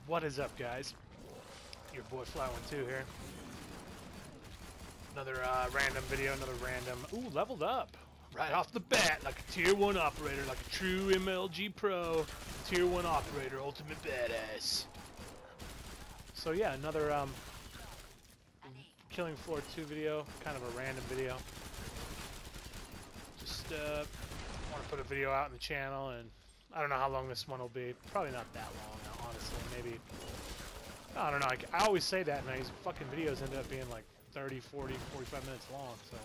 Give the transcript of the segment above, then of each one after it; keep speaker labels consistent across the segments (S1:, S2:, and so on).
S1: What is up, guys? Your boy Fly12 here. Another random video, another random... Ooh, leveled up! Right off the bat, like a tier 1 operator, like a true MLG pro, tier 1 operator, ultimate badass. So yeah, another Killing Floor 2 video, kind of a random video. Just want to put a video out on the channel, and I don't know how long this one will be. Probably not that long, honestly. Maybe, I don't know. I always say that, and these fucking videos end up being like 30, 40, 45 minutes long, so.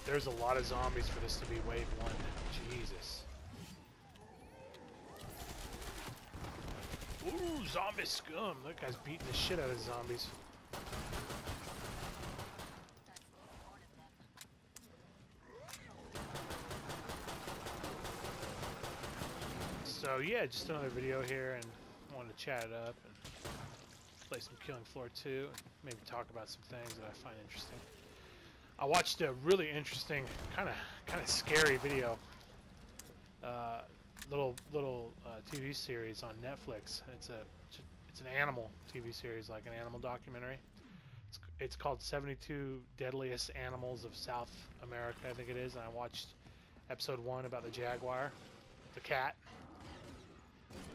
S1: There's a lot of zombies for this to be wave 1. Jesus. Ooh, zombie scum. That guy's beating the shit out of zombies. So yeah, just another video here, and I wanted to chat it up and play some Killing Floor 2, and maybe talk about some things that I find interesting. I watched a really interesting, kind of scary video, little TV series on Netflix. It's an animal TV series, like an animal documentary. It's called 72 Deadliest Animals of South America, I think it is. And I watched episode 1 about the Jaguar, the cat.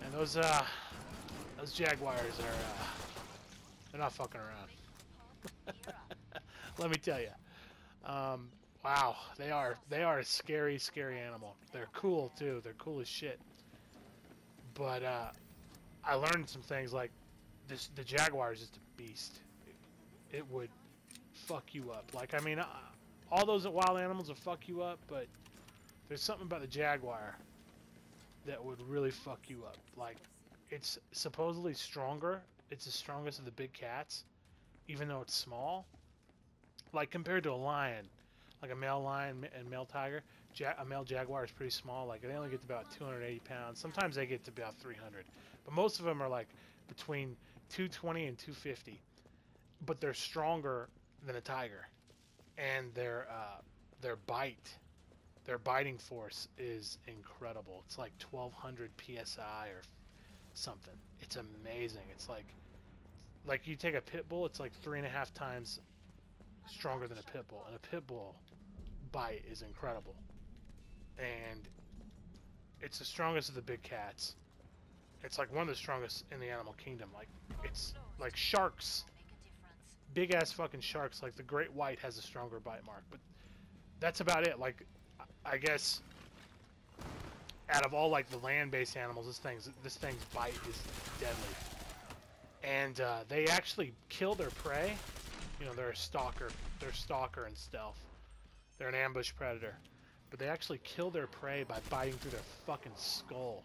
S1: And those Jaguars are they're not fucking around. Let me tell you. Wow, they are a scary, scary animal. They're cool too. They're cool as shit. But I learned some things like the Jaguar is just a beast. It would fuck you up. Like, I mean, all those wild animals will fuck you up, but there's something about the Jaguar that would really fuck you up. Like, it's supposedly stronger. It's the strongest of the big cats, even though it's small. Like, compared to a lion, like a male lion and male tiger, a male jaguar is pretty small. Like, they only get to about 280 pounds. Sometimes they get to about 300. But most of them are, like, between 220 and 250. But they're stronger than a tiger. And their biting force is incredible. It's like 1,200 PSI or something. It's amazing. It's like you take a pit bull, it's like 3.5 times stronger than a pit bull, and a pit bull bite is incredible. And it's the strongest of the big cats. It's like one of the strongest in the animal kingdom. Like, it's like sharks, big ass fucking sharks. Like the great white has a stronger bite mark, but that's about it. Like, I guess out of all like the land-based animals, this thing's bite is deadly. And they actually kill their prey. You know, they're a stalker. They're stalker and stealth. They're an ambush predator. But they actually kill their prey by biting through their fucking skull.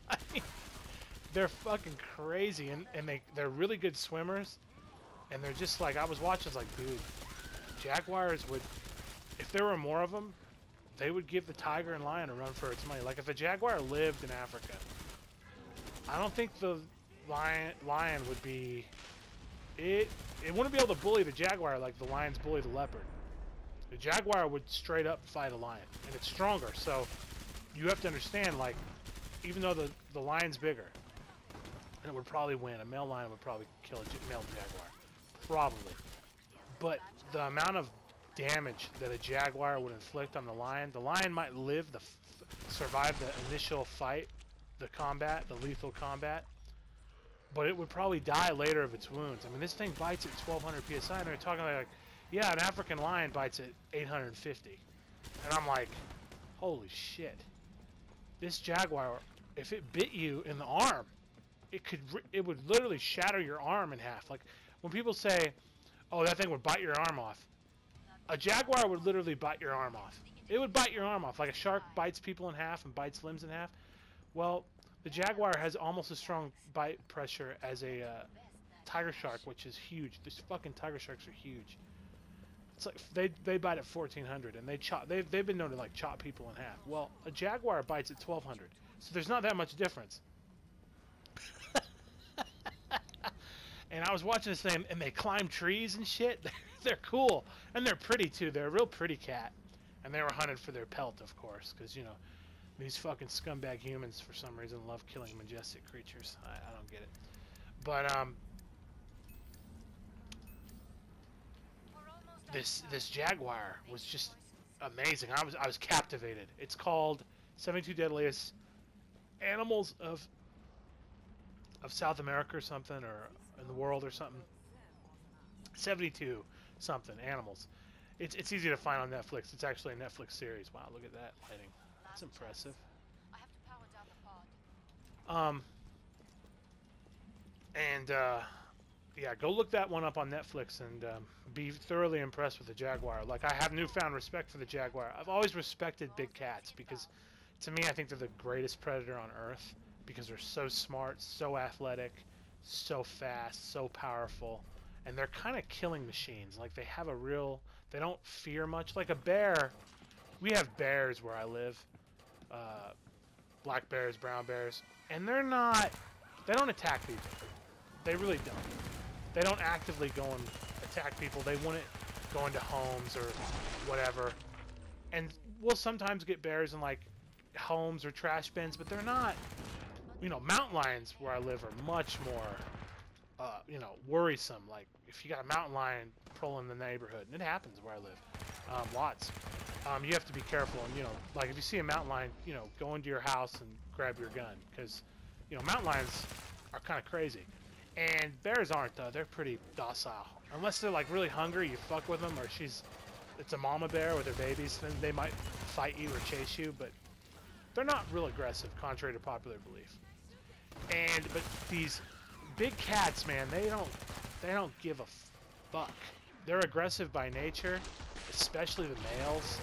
S1: I mean, they're fucking crazy, and they're really good swimmers. And they're just like, I was watching, it's like, dude, jaguars would, if there were more of them, they would give the tiger and lion a run for its money. Like, if a jaguar lived in Africa, I don't think the lion would be, it wouldn't be able to bully the jaguar like the lions bully the leopard. The jaguar would straight up fight a lion, and it's stronger. So you have to understand, like, even though the lion's bigger, and it would probably win, a male lion would probably kill a male jaguar, probably. But the amount of damage that a jaguar would inflict on the lion might live, survive the initial fight, the combat, the lethal combat, but it would probably die later of its wounds. I mean, this thing bites at 1,200 PSI, and they're talking like, yeah, an African lion bites at 850. And I'm like, holy shit. This jaguar, if it bit you in the arm, it would literally shatter your arm in half. Like, when people say, oh, that thing would bite your arm off, a jaguar would literally bite your arm off. It would bite your arm off. Like a shark bites people in half and bites limbs in half. Well, the jaguar has almost as strong bite pressure as a tiger shark, which is huge. These fucking tiger sharks are huge. It's like they bite at 1,400, and they've been known to like chop people in half. Well, a jaguar bites at 1,200, so there's not that much difference. And I was watching this thing, and they climb trees and shit. They're cool, and they're pretty too. They're a real pretty cat. And they were hunted for their pelt, of course, because, you know, these fucking scumbag humans, for some reason, love killing majestic creatures. I don't get it. But, this Jaguar was just amazing. I was captivated. It's called 72 Deadliest Animals of South America or something, or in the world or something. 72 something animals. It's easy to find on Netflix. It's actually a Netflix series. Wow, look at that lighting. That's impressive. Yeah, go look that one up on Netflix and be thoroughly impressed with the Jaguar. Like, I have newfound respect for the Jaguar. I've always respected big cats because, to me, I think they're the greatest predator on Earth because they're so smart, so athletic, so fast, so powerful, and they're kind of killing machines. Like, they have a real... They don't fear much. Like a bear, we have bears where I live. Black bears, brown bears, and they're not... They don't attack people. They really don't. They don't actively go and attack people. They wouldn't go into homes or whatever. And we'll sometimes get bears in, like, homes or trash bins, but they're not... You know, mountain lions where I live are much more, you know, worrisome. Like, if you got a mountain lion patrolling the neighborhood, and it happens where I live, lots. You have to be careful, and, you know, like, if you see a mountain lion, you know, go into your house and grab your gun, because, you know, mountain lions are kind of crazy. And bears aren't, though. They're pretty docile. Unless they're, like, really hungry, you fuck with them, or it's a mama bear with their babies, then they might fight you or chase you, but they're not real aggressive, contrary to popular belief. But these big cats, man, they don't give a fuck. They're aggressive by nature, especially the males.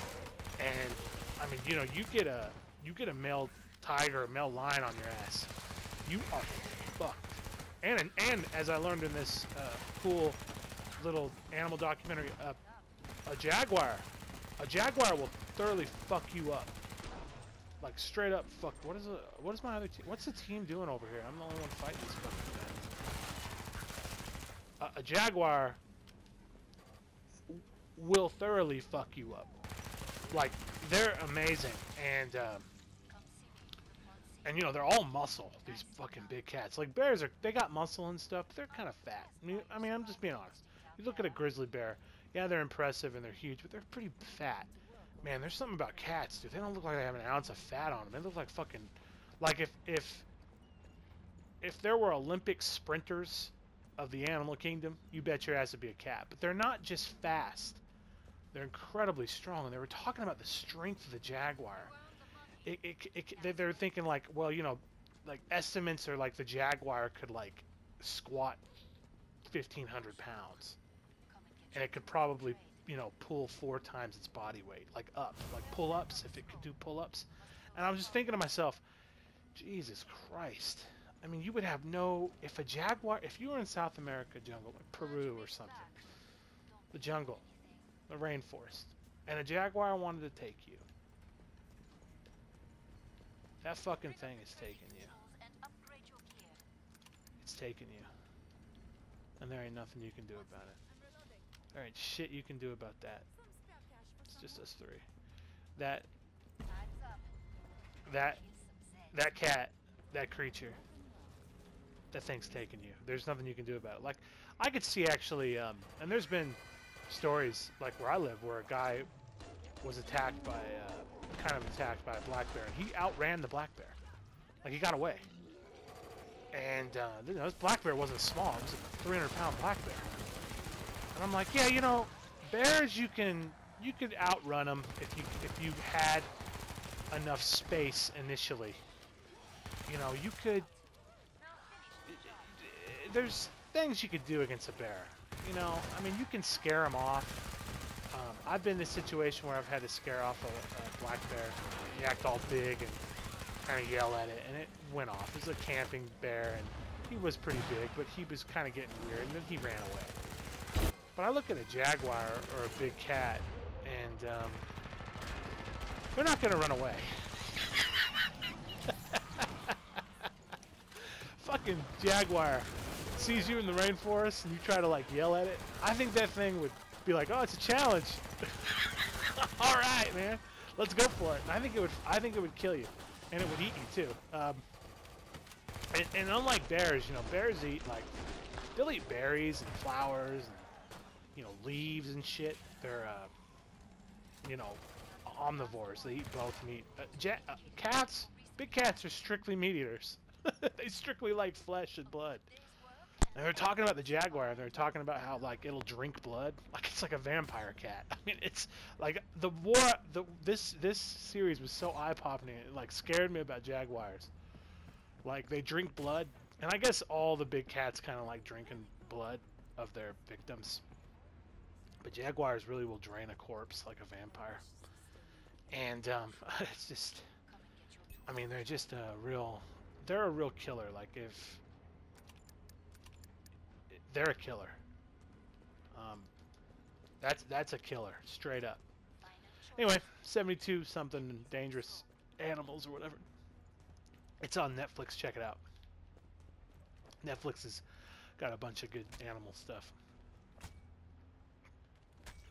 S1: And I mean, you know, you get a male tiger, a male lion on your ass, you are fucked. And as I learned in this cool little animal documentary, a jaguar will thoroughly fuck you up. Like, straight up fuck. What is my other team? What's the team doing over here? I'm the only one fighting these fucking guys. A jaguar will thoroughly fuck you up. Like, they're amazing. And you know, they're all muscle, these fucking big cats. Like, bears they got muscle and stuff, but they're kind of fat. I mean, I'm just being honest. You look at a grizzly bear, yeah, they're impressive and they're huge, but they're pretty fat. Man, there's something about cats, dude. They don't look like they have an ounce of fat on them. They look like fucking... Like, if there were Olympic sprinters of the animal kingdom, you bet your ass it'd be a cat. But they're not just fast. They're incredibly strong. And they were talking about the strength of the jaguar. They're thinking, like, well, you know, like, estimates are, like, the jaguar could, like, squat 1,500 pounds. And it could probably... you know, pull 4 times its body weight, like pull-ups, if it could do pull-ups. And I was just thinking to myself, Jesus Christ. I mean, you would have if a jaguar, if you were in South America jungle, like Peru or something, the jungle, the rainforest, and a jaguar wanted to take you, that fucking thing is taking you. It's taking you. And there ain't nothing you can do about it. There ain't shit you can do about that. It's just us three. That cat, that creature, that thing's taking you. There's nothing you can do about it. Like, I could see actually, and there's been stories, like where I live, where a guy was attacked by, kind of attacked by a black bear, and he outran the black bear. Like, he got away. And, you know, this black bear wasn't small. It was a 300-pound black bear. And I'm like, yeah, you know, bears, you could outrun them if you had enough space initially. You know, you could. There's things you could do against a bear. You know, I mean, you can scare them off. I've been in a situation where I've had to scare off a black bear. He act all big and kind of yell at it, and it went off. It was a camping bear, and he was pretty big, but he was kind of getting weird, and then he ran away. But I look at a jaguar or a big cat, and they're not going to run away. Fucking jaguar sees you in the rainforest, and you try to, like, yell at it. I think that thing would be like, oh, it's a challenge. All right, man. Let's go for it. And I think it would kill you, and it would eat you too. And unlike bears, you know, bears eat like they'll eat berries and flowers and you know leaves and shit. They're you know omnivores. They eat both meat. Cats, big cats are strictly meat eaters. They strictly like flesh and blood. And they're talking about the jaguar, and they're talking about how like it'll drink blood, like it's like a vampire cat. I mean, it's like this series was so eye-popping, it like scared me about jaguars. Like they drink blood, and I guess all the big cats kind of like drinking blood of their victims. But jaguars really will drain a corpse like a vampire, and it's just, I mean, they're just they're a real killer. Like if they're a killer. That's a killer, straight up. Anyway, 72 something dangerous animals or whatever. It's on Netflix. Check it out. Netflix has got a bunch of good animal stuff.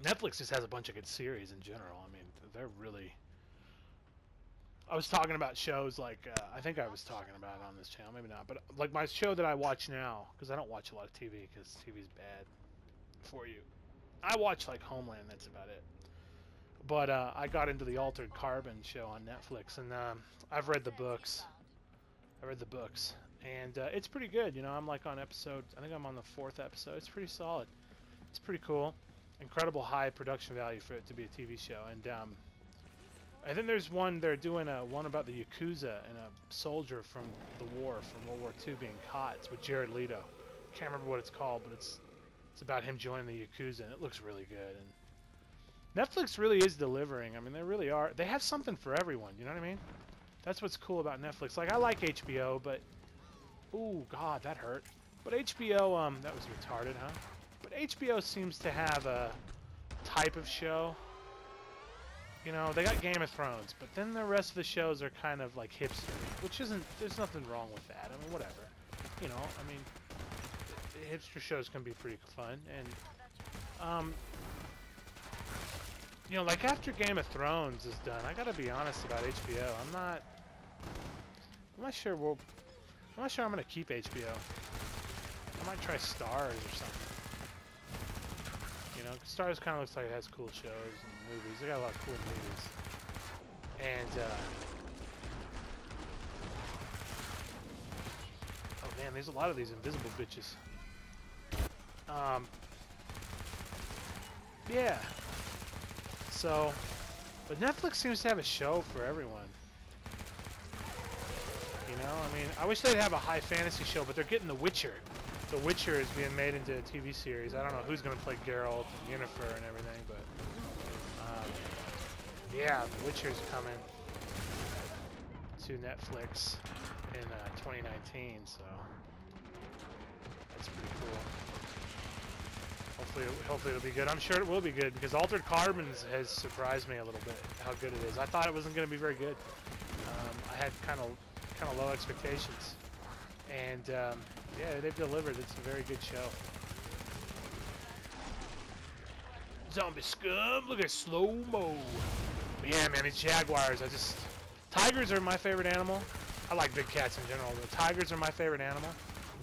S1: Netflix just has a bunch of good series in general. I mean, they're really. I was talking about shows like I think I was talking about it on this channel, maybe not, but like my show that I watch now, because I don't watch a lot of TV because TV's bad for you. I watch like Homeland, that's about it. But I got into the Altered Carbon show on Netflix, and I've read the books. And it's pretty good. You know, I'm like on episode. I think I'm on the 4th episode. It's pretty solid. It's pretty cool. Incredible high production value for it to be a TV show, and I think there's one, they're doing one about the Yakuza and a soldier from the war, from World War II being caught. It's with Jared Leto. Can't remember what it's called, but it's about him joining the Yakuza, and it looks really good. And Netflix really is delivering. I mean, they really are. They have something for everyone, you know what I mean? That's what's cool about Netflix. Like, I like HBO, but... Ooh, God, that hurt. But HBO, that was retarded, huh? But HBO seems to have a type of show. You know, they got Game of Thrones, but then the rest of the shows are kind of like hipster, which isn't, there's nothing wrong with that. I mean, whatever. You know, I mean, hipster shows can be pretty fun, and, you know, like after Game of Thrones is done, I gotta be honest about HBO. I'm not sure I'm gonna keep HBO. I might try Stars or something. You know, Stars kind of looks like it has cool shows and movies. They got a lot of cool movies. And, oh man, there's a lot of these invisible bitches. Yeah. So, but Netflix seems to have a show for everyone. You know, I mean, I wish they'd have a high fantasy show, but they're getting The Witcher. The Witcher is being made into a TV series. I don't know who's going to play Geralt and Yennefer and everything, but yeah, The Witcher's coming to Netflix in 2019, so that's pretty cool. Hopefully it'll be good. I'm sure it will be good because Altered Carbon has surprised me a little bit how good it is. I thought it wasn't going to be very good. I had kind of low expectations, and yeah, they've delivered. It's a very good show. Zombie scum, look at slow-mo. Yeah, man, these jaguars, tigers are my favorite animal. I like big cats in general, but tigers are my favorite animal.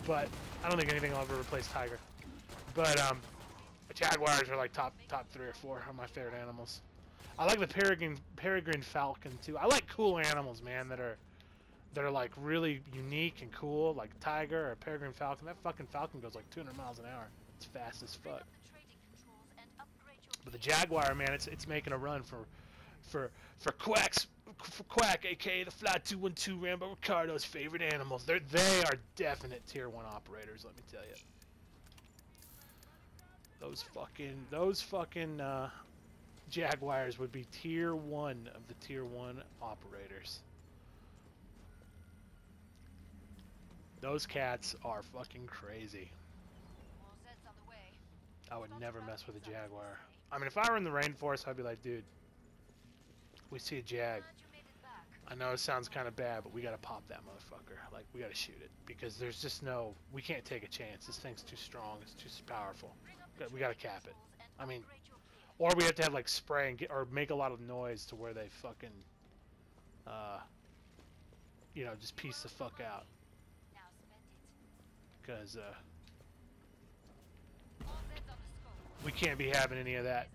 S1: But I don't think anything will ever replace tiger. But jaguars are like top 3 or 4 of my favorite animals. I like the peregrine falcon too. I like cool animals, man, that are like really unique and cool, like tiger or peregrine falcon. That fucking falcon goes like 200 miles an hour. It's fast as fuck. But the jaguar, man, it's making a run for Quack, aka the Fly 212 Rambo Ricardo's favorite animals. They are definite tier 1 operators, let me tell you. Those fucking jaguars would be tier 1 of the tier 1 operators. Those cats are fucking crazy. I would never mess with a jaguar. I mean, if I were in the rainforest, I'd be like, dude, we see a jag. I know it sounds kind of bad, but we gotta pop that motherfucker. Like, we gotta shoot it. Because there's just we can't take a chance. This thing's too strong. It's too powerful. We gotta cap it. I mean, Or we have to have like spray and get, or make a lot of noise to where they fucking, you know, just piece the fuck out. Because we can't be having any of that.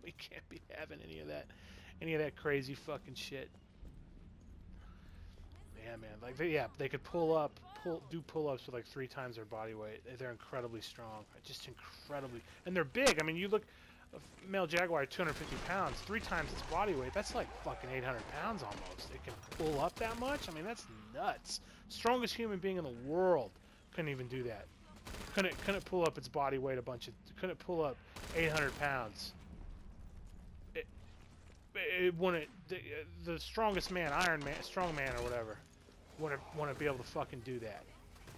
S1: We can't be having any of that crazy fucking shit. Yeah, man. Like, they could do pull-ups with like 3 times their body weight. They're incredibly strong, just incredibly, and they're big. I mean, you look, a male jaguar, 250 pounds, 3 times its body weight. That's like fucking 800 pounds almost. It can pull up that much. I mean, that's nuts. Strongest human being in the world couldn't even do that. Couldn't pull up its body weight couldn't pull up 800 pounds. It wouldn't. The strongest man, Iron Man, strong man or whatever, wouldn't be able to fucking do that.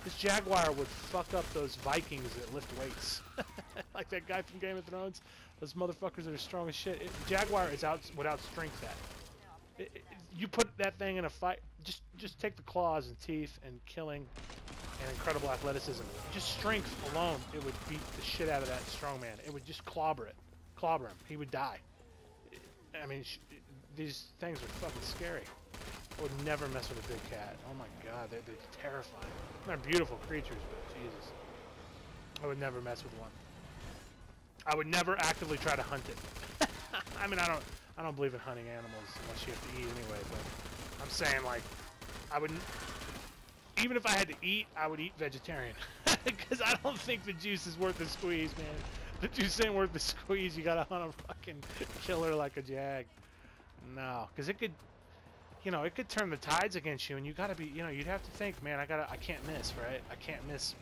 S1: This jaguar would fuck up those Vikings that lift weights, like that guy from Game of Thrones. Those motherfuckers that are strong as shit. Jaguar would outstrength that. You put that thing in a fight. Just take the claws and teeth and killing and incredible athleticism. Just strength alone, it would beat the shit out of that strong man. It would just clobber him. He would die. I mean, these things are fucking scary. I would never mess with a big cat. Oh my god, they're terrifying. They're beautiful creatures, but Jesus. I would never mess with one. I would never actively try to hunt it. I mean, I don't believe in hunting animals unless you have to eat anyway, but I'm saying, like, I wouldn't, even if I had to eat, I would eat vegetarian. Because I don't think the juice is worth the squeeze, man. The juice ain't worth the squeeze. You gotta hunt a fucking killer like a jag. No, because it could, you know, it could turn the tides against you, and you gotta be, you know, you'd have to think, man, I can't miss, right? I can't miss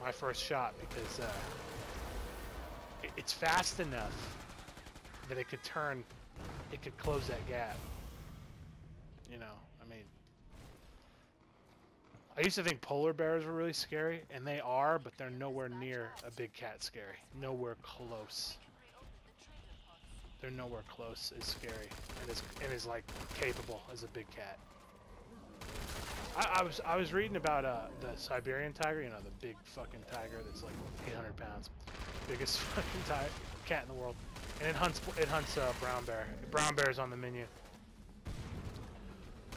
S1: my first shot because it's fast enough that it could close that gap. You know, I mean, I used to think polar bears were really scary, and they are, but they're nowhere near a big cat scary. Nowhere close. They're nowhere close as scary and as like capable as a big cat. I was reading about the Siberian tiger, you know, the big fucking tiger that's like 800 pounds, biggest fucking cat in the world, and it hunts brown bear. Brown bear's on the menu.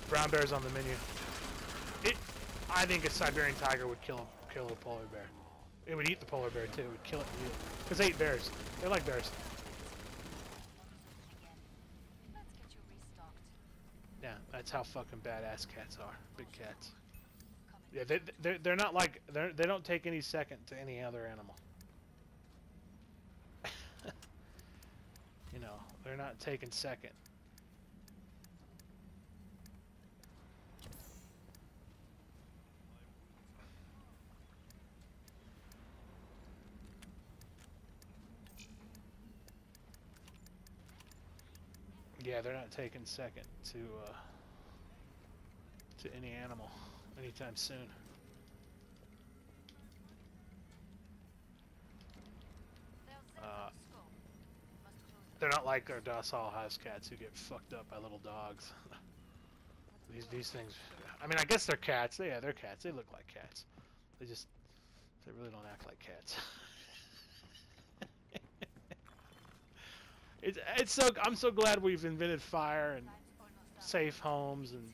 S1: Brown bear's on the menu. I think a Siberian tiger would kill a polar bear. It would eat the polar bear too. It would kill it and eat it. Because they eat bears. They like bears. Yeah, that's how fucking badass cats are. Big cats. Yeah, they're not like they don't take any second to any other animal. You know, they're not taking second. Yeah, they're not taking second to any animal anytime soon. They're not like our docile house cats who get fucked up by little dogs. These things, I mean, I guess they're cats. Yeah, they're cats. They look like cats. They really don't act like cats. I'm so glad we've invented fire and safe homes and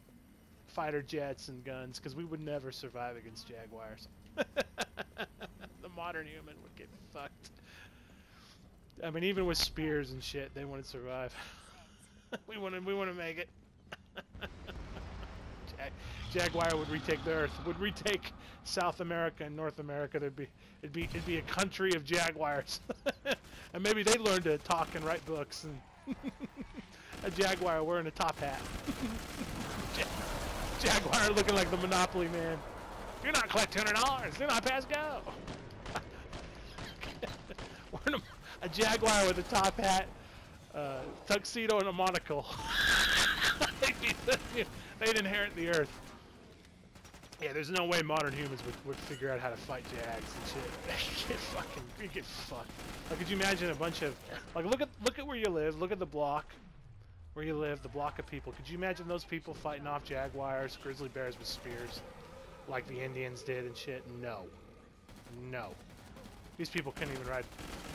S1: fighter jets and guns, because we would never survive against jaguars. The modern human would get fucked. I mean, even with spears and shit, they wouldn't survive. we wouldn't make it. Jaguar would retake the Earth. Would retake South America and North America. It'd be a country of jaguars. And maybe they learn to talk and write books. And a jaguar wearing a top hat. Jaguar looking like the Monopoly man. You're not collect $200. Do not pass go. Wearing a jaguar with a top hat, tuxedo, and a monocle. They'd inherit the Earth. Yeah, there's no way modern humans would figure out how to fight jags and shit. You get fucked. Like, could you imagine a bunch of, like, look at where you live, look at the block where you live, the block of people. Could you imagine those people fighting off jaguars, grizzly bears with spears, like the Indians did and shit? No. No. These people couldn't even ride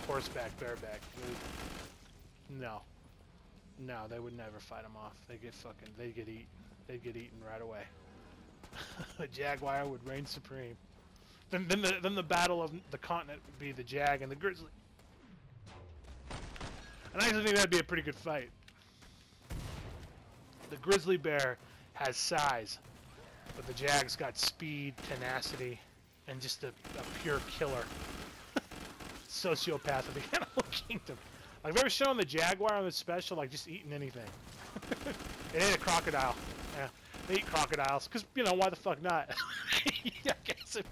S1: horseback, bareback. No. No, they would never fight them off. They'd get eaten right away. The Jaguar would reign supreme. Then the battle of the continent would be the Jag and the Grizzly. And I actually think that'd be a pretty good fight. The grizzly bear has size, but the Jag's got speed, tenacity, and just a pure killer. Sociopath of the animal kingdom. Like, they were showing the Jaguar on the special, like, just eating anything. It ate a crocodile. Yeah, they eat crocodiles, because, you know, why the fuck not? I guess if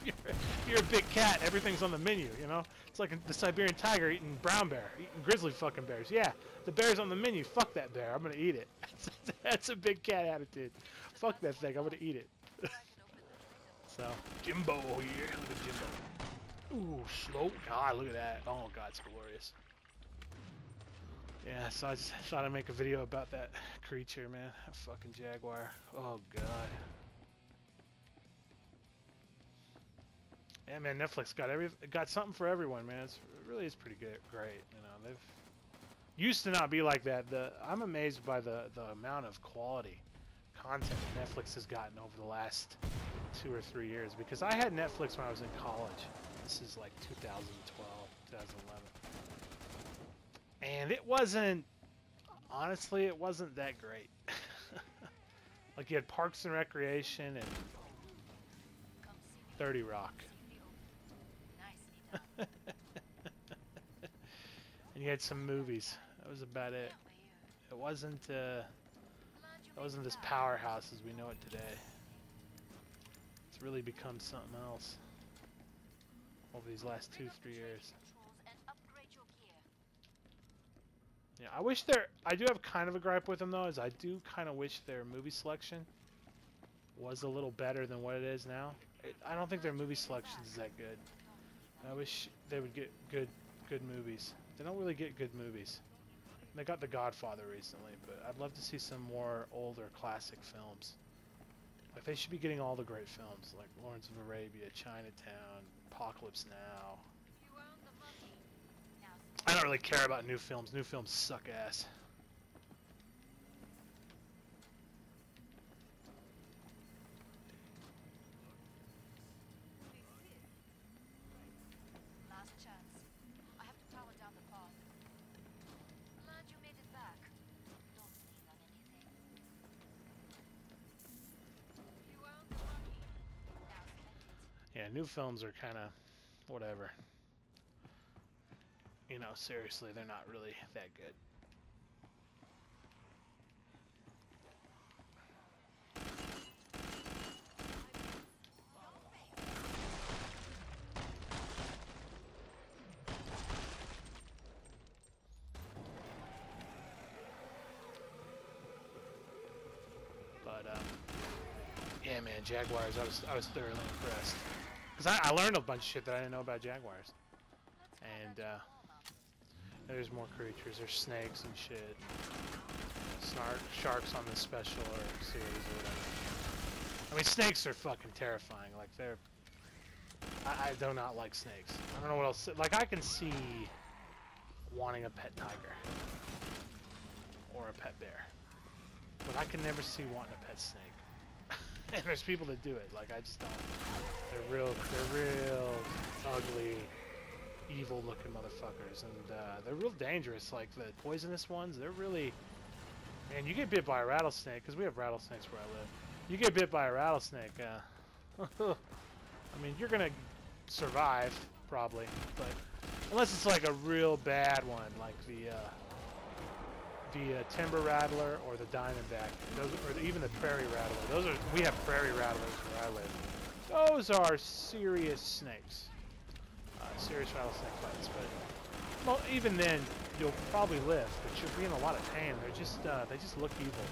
S1: you're a big cat, everything's on the menu, you know? It's like the Siberian tiger eating brown bear, eating grizzly fucking bears. Yeah, the bear's on the menu. Fuck that bear. I'm gonna eat it. That's a big cat attitude. Fuck that thing. I'm gonna eat it. So, Jimbo here. Look at Jimbo. Ooh, slow. God, look at that. Oh, God, it's glorious. Yeah, so I just thought I'd make a video about that creature, man. That fucking Jaguar. Oh, God. Yeah, man, Netflix got something for everyone, man. It really is pretty good, great. You know, they've used to not be like that. I'm amazed by the amount of quality content that Netflix has gotten over the last 2 or 3 years. Because I had Netflix when I was in college. This is like 2012, 2011, and it wasn't. Honestly, it wasn't that great. Like, you had Parks and Recreation and 30 Rock. And you had some movies. That was about it. It wasn't this powerhouse as we know it today. It's really become something else over these last 2-3 years. Yeah, I do have kind of a gripe with them though, is I do kind of wish their movie selection was a little better than what it is now. I don't think their movie selection is that good. I wish they would get good movies. They don't really get good movies. They got The Godfather recently, but I'd love to see some more older classic films. Like, they should be getting all the great films, like Lawrence of Arabia, Chinatown, Apocalypse Now. I don't really care about new films. New films suck ass. Yeah, new films are kind of whatever. You know, seriously, they're not really that good. But yeah, man, Jaguars. I was thoroughly impressed because I learned a bunch of shit that I didn't know about Jaguars. And there's more creatures. There's snakes and shit. Sharks on the special or series or whatever. I mean, snakes are fucking terrifying. Like, they're... I do not like snakes. I don't know what else... Like, I can see wanting a pet tiger. Or a pet bear. But I can never see wanting a pet snake. And there's people that do it. Like, I just don't... They're real ugly, evil-looking motherfuckers, and they're real dangerous. Like, the poisonous ones, they're really... Man, you get bit by a rattlesnake, because we have rattlesnakes where I live. You get bit by a rattlesnake, I mean, you're gonna survive, probably, but unless it's like a real bad one, like the timber rattler or the diamondback, or even the prairie rattler. We have prairie rattlers where I live. Those are serious snakes. Serious rattlesnake bites, but well, even then you'll probably live, but you'll be in a lot of pain. They just look evil,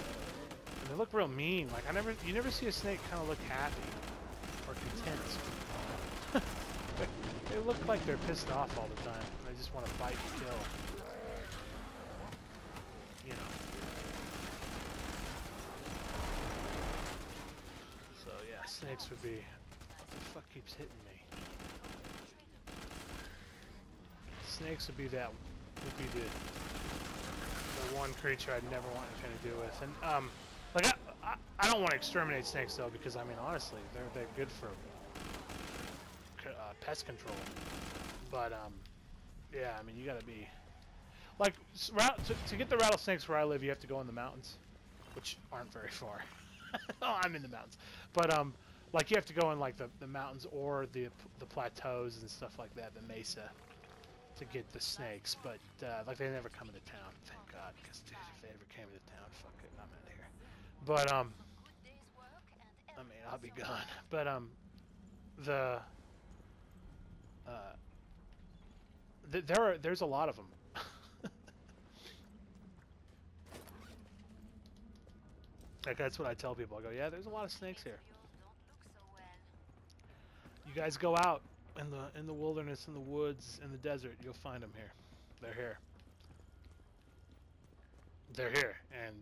S1: and they look real mean. Like, you never see a snake kind of look happy or content. They look like they're pissed off all the time. They just want to bite and kill. You know. So yeah, snakes would be. What the fuck keeps hitting me? snakes would be the one creature I'd never want anything to do with. And like I don't want to exterminate snakes though, because I mean honestly they're good for pest control. But yeah, I mean you gotta be like to get the rattlesnakes where I live, you have to go in the mountains, which aren't very far. Oh, I'm in the mountains, but like you have to go in like the mountains or the plateaus and stuff like that, the mesa, to get the snakes. But like they never come into town, thank God, because dude, if they ever came into town, fuck it, I'm out of here. But I mean I'll be gone. But there's a lot of them. Like that's what I tell people. I go, yeah, there's a lot of snakes here. You guys go out in the wilderness, in the woods, in the desert, you'll find them here. They're here. They're here, and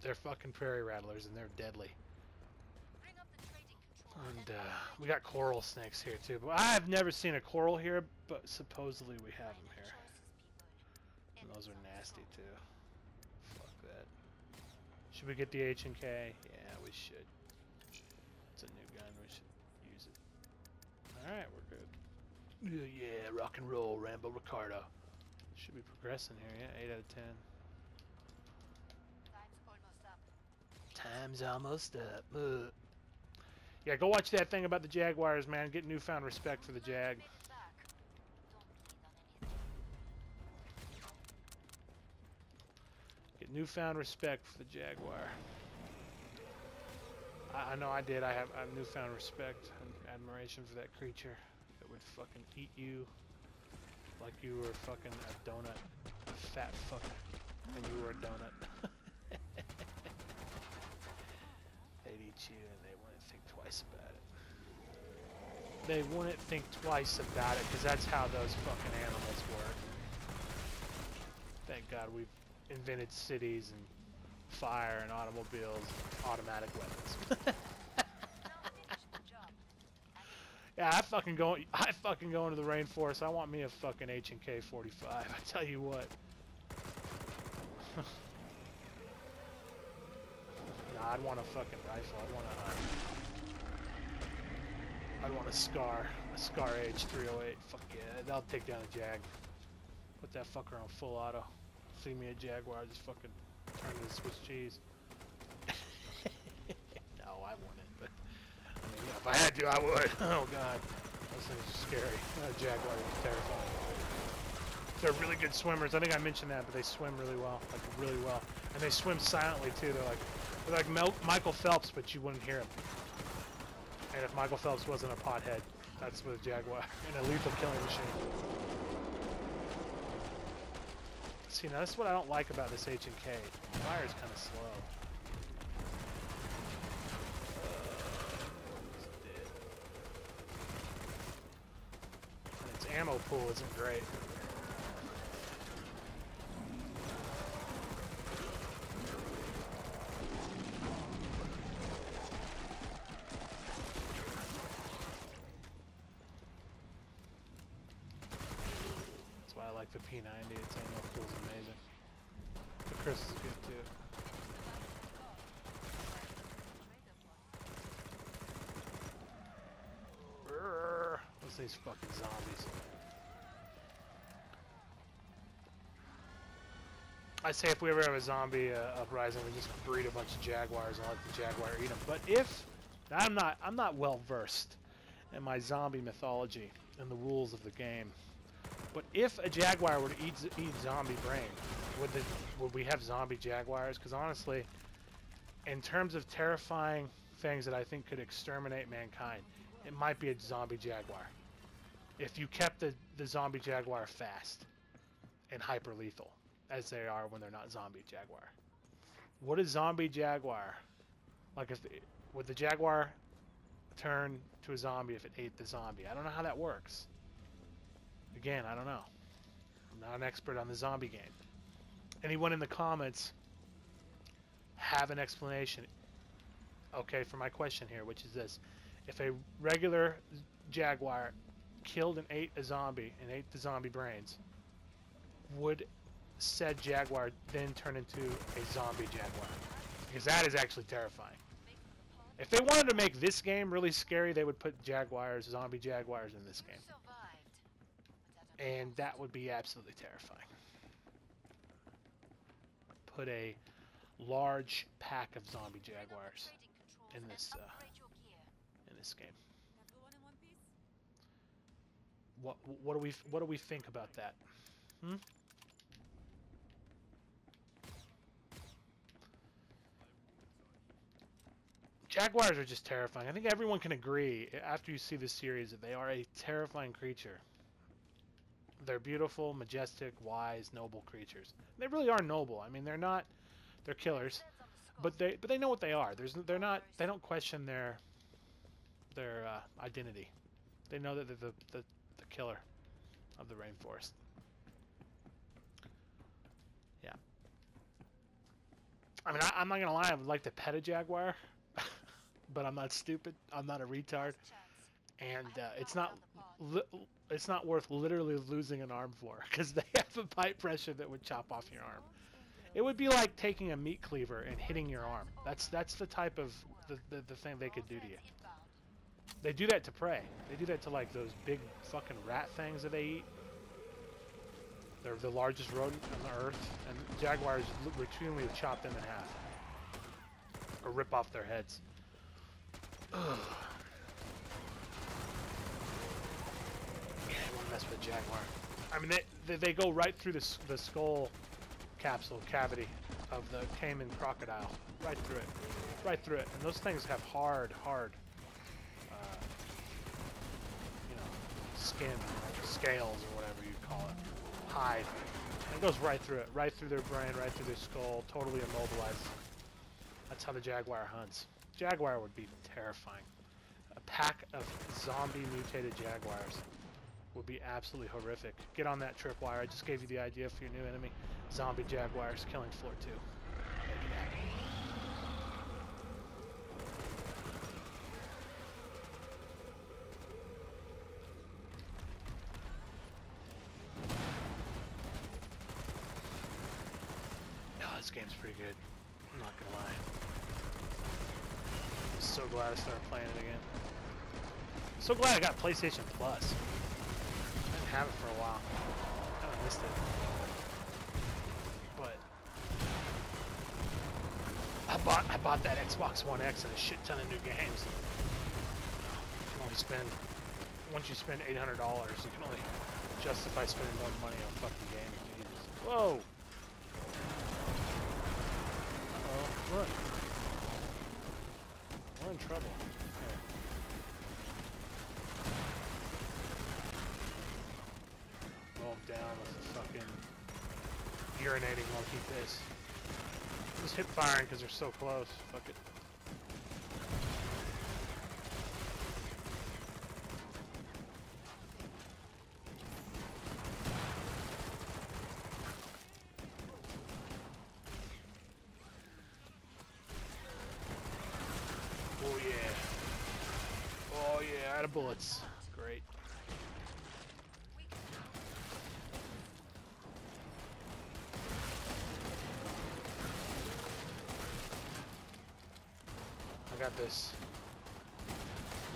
S1: they're fucking prairie rattlers, and they're deadly. And we got coral snakes here too, but I've never seen a coral here, but supposedly we have them here. And those are nasty too. Fuck that. Should we get the H&K? Yeah, we should. It's a new gun, we should use it. Alright, we're good. Yeah, rock and roll, Rambo Ricardo. Should be progressing here, yeah, 8 out of 10. Time's almost up. Yeah, go watch that thing about the Jaguars, man. Get newfound respect for the Jag. Get newfound respect for the Jaguar. I know I did. I have newfound respect and admiration for that creature that would fucking eat you like you were fucking a donut. A fat fuck. And you were a donut. They'd eat you and they wouldn't think twice about it. They wouldn't think twice about it, because that's how those fucking animals work. Thank God we've invented cities and fire and automobiles and automatic weapons. Yeah, I fucking go into the rainforest. I want me a fucking H&K 45. I tell you what. Nah, I'd want a fucking rifle. I'd want a Scar H 308. Fuck yeah, that'll take down a Jag. Put that fucker on full auto. See me a Jaguar, just fucking turn into Swiss cheese. No, I wouldn't, but I mean, yeah, if I had to, I would. Oh god, those things are scary. Jaguar is terrifying. They're really good swimmers. I think I mentioned that, but they swim really well, like really well, and they swim silently too. They're like Michael Phelps, but you wouldn't hear him. And if Michael Phelps wasn't a pothead, that's with a Jaguar and a lethal killing machine. See, now that's what I don't like about this H&K. The fire is kind of slow. And its ammo pool isn't great. I like the P90, its ammo pool is amazing. The Chris is good too. What's these fucking zombies? I say if we ever have a zombie uprising, we just breed a bunch of Jaguars and let the Jaguar eat them. But if I'm not well versed in my zombie mythology and the rules of the game. But if a Jaguar were to eat zombie brain, would we have zombie Jaguars? Because honestly, in terms of terrifying things that I think could exterminate mankind, it might be a zombie Jaguar. If you kept the zombie Jaguar fast and hyper lethal, as they are when they're not zombie Jaguar. Would a zombie Jaguar, like would the Jaguar turn to a zombie if it ate the zombie? I don't know how that works. Again, I don't know. I'm not an expert on the zombie game. Anyone in the comments have an explanation, okay, for my question here, which is this. If a regular Jaguar killed and ate a zombie and ate the zombie brains, would said jaguar then turn into a zombie jaguar? Because that is actually terrifying. If they wanted to make this game really scary, they would put jaguars, zombie jaguars in this game. And that would be absolutely terrifying. Put a large pack of zombie jaguars in this game. What do we think about that? Hmm? Jaguars are just terrifying. I think everyone can agree after you see this series that they are a terrifying creature. They're beautiful, majestic, wise, noble creatures. They really are noble. I mean, they're not. They're killers, but they know what they are. They're not. They don't question their identity. They know that they're the killer of the rainforest. Yeah. I mean, I'm not gonna lie. I would like to pet a jaguar, but I'm not stupid. I'm not a retard, and it's not worth literally losing an arm for, because they have a bite pressure that would chop off your arm. It would be like taking a meat cleaver and hitting your arm. That's the type of the thing they could do to you. They do that to prey. They do that to like those big fucking rat things that they eat. They're the largest rodent on the earth, and jaguars routinely chop them in half or rip off their heads. Ugh. Yeah, I won't mess with a jaguar. I mean, they go right through the skull capsule cavity of the Cayman crocodile, right through it, and those things have hard, skin, scales or whatever you call it, hide. And it goes right through it, right through their brain, right through their skull, totally immobilized. That's how the jaguar hunts. Jaguar would be terrifying. A pack of zombie mutated jaguars would be absolutely horrific. Get on that tripwire. I just gave you the idea for your new enemy. Zombie jaguars killing floor 2. Make it happen. Oh, this game's pretty good. I'm not gonna lie. I'm so glad I started playing it again. So glad I got PlayStation Plus. I didn't have it for a while. I kind of missed it. But I bought that Xbox One X and a shit ton of new games. You can only spend, once you spend $800, you can only justify spending more money on fucking gaming. Jesus. Whoa! Uh-oh, run. We're in trouble. Here. Roll down with the fucking urinating monkey piss. Just hip firing because they're so close. Fuck it. Oh yeah. Oh yeah, out of bullets. Great. I got this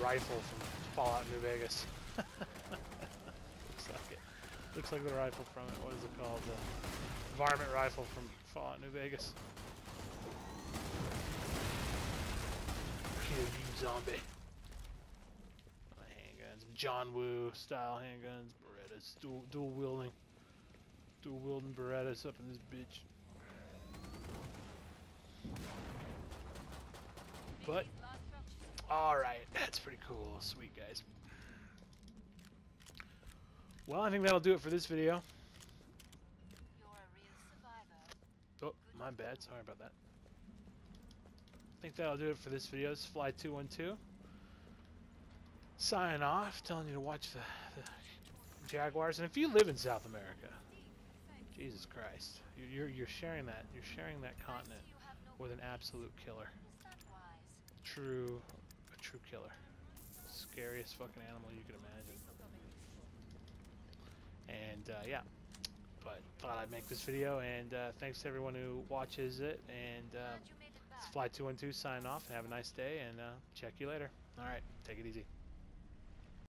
S1: rifle from Fallout New Vegas. Looks like it. Looks like the rifle from it. What is it called? The varmint rifle from Fallout New Vegas. Kill you, zombie. Handguns, John Woo style handguns, Berettas, dual wielding Berettas up in this bitch. But, alright, that's pretty cool. Sweet, guys. Well, I think that'll do it for this video. Oh, my bad. Sorry about that. I think that'll do it for this video. This is Fly212. Signing off, telling you to watch the Jaguars. And if you live in South America, Jesus Christ, you're sharing that. You're sharing that continent with an absolute killer. A true killer. Scariest fucking animal you can imagine. And yeah, But thought I'd make this video, and thanks to everyone who watches it. And it's Fly212 signing off. Have a nice day, and check you later. All right, take it easy.